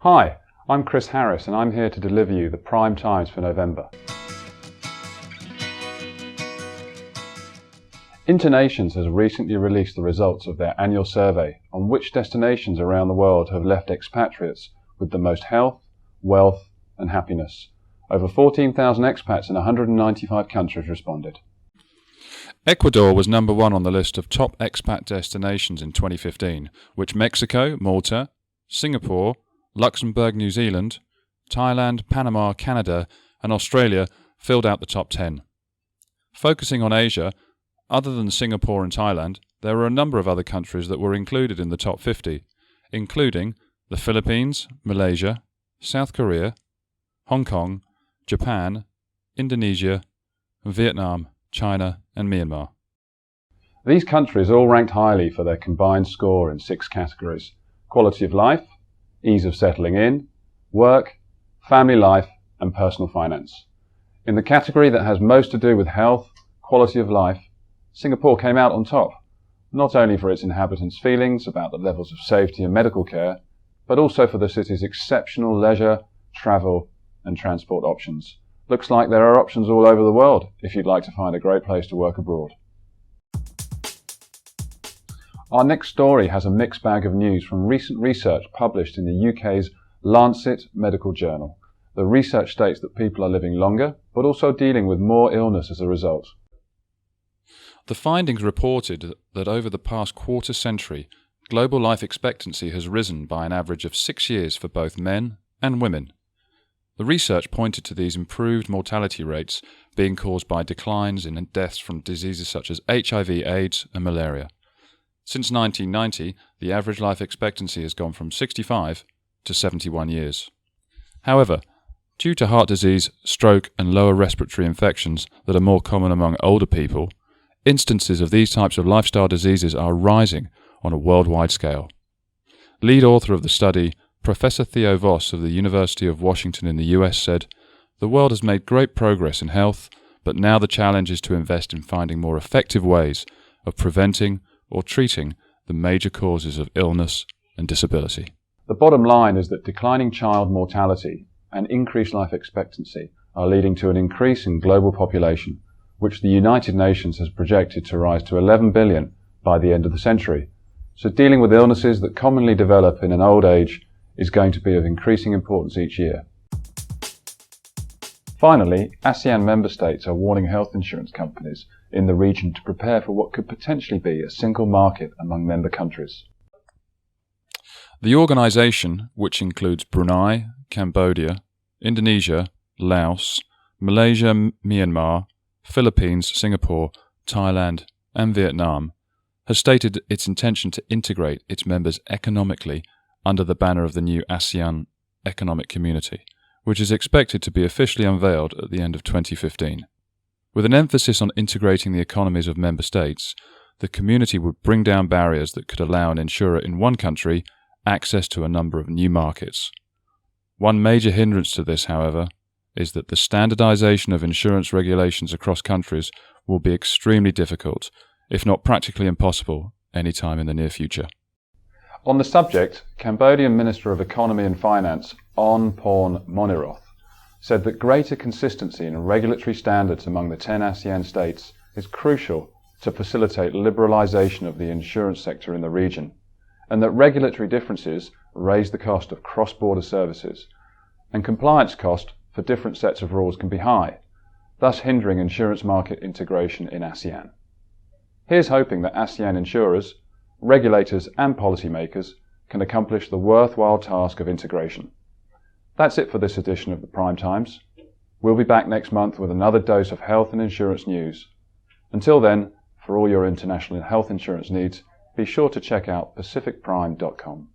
Hi, I'm Chris Harris and I'm here to deliver you the prime times for November. Internations has recently released the results of their annual survey on which destinations around the world have left expatriates with the most health, wealth and happiness. Over 14,000 expats in 195 countries responded. Ecuador was number one on the list of top expat destinations in 2015, which Mexico, Malta, Singapore, Luxembourg, New Zealand, Thailand, Panama, Canada and Australia filled out the top 10. Focusing on Asia, other than Singapore and Thailand, there were a number of other countries that were included in the top 50, including the Philippines, Malaysia, South Korea, Hong Kong, Japan, Indonesia, Vietnam, China and Myanmar. These countries all ranked highly for their combined score in 6 categories: quality of life, ease of settling in, work, family life and personal finance. In the category that has most to do with health, quality of life, Singapore came out on top, not only for its inhabitants' feelings about the levels of safety and medical care, but also for the city's exceptional leisure, travel and transport options. Looks like there are options all over the world if you'd like to find a great place to work abroad. Our next story has a mixed bag of news from recent research published in the UK's Lancet Medical Journal. The research states that people are living longer, but also dealing with more illness as a result. The findings reported that over the past quarter century, global life expectancy has risen by an average of 6 years for both men and women. The research pointed to these improved mortality rates being caused by declines in deaths from diseases such as HIV, AIDS and malaria. Since 1990, the average life expectancy has gone from 65 to 71 years. However, due to heart disease, stroke and lower respiratory infections that are more common among older people, instances of these types of lifestyle diseases are rising on a worldwide scale. Lead author of the study, Professor Theo Voss of the University of Washington in the US said, "The world has made great progress in health, but now the challenge is to invest in finding more effective ways of preventing or treating the major causes of illness and disability." The bottom line is that declining child mortality and increased life expectancy are leading to an increase in global population, which the United Nations has projected to rise to 11 billion by the end of the century. So dealing with illnesses that commonly develop in an old age is going to be of increasing importance each year. Finally, ASEAN member states are warning health insurance companies in the region to prepare for what could potentially be a single market among member countries. The organisation, which includes Brunei, Cambodia, Indonesia, Laos, Malaysia, Myanmar, Philippines, Singapore, Thailand and Vietnam, has stated its intention to integrate its members economically under the banner of the new ASEAN Economic Community, which is expected to be officially unveiled at the end of 2015. With an emphasis on integrating the economies of member states, the community would bring down barriers that could allow an insurer in one country access to a number of new markets. One major hindrance to this, however, is that the standardization of insurance regulations across countries will be extremely difficult, if not practically impossible, any time in the near future. On the subject, Cambodian Minister of Economy and Finance, Onporn Moniroth, said that greater consistency in regulatory standards among the 10 ASEAN states is crucial to facilitate liberalisation of the insurance sector in the region, and that regulatory differences raise the cost of cross-border services, and compliance cost for different sets of rules can be high, thus hindering insurance market integration in ASEAN. Here's hoping that ASEAN insurers, regulators and policymakers can accomplish the worthwhile task of integration. That's it for this edition of the Prime Times. We'll be back next month with another dose of health and insurance news. Until then, for all your international health insurance needs, be sure to check out pacificprime.com.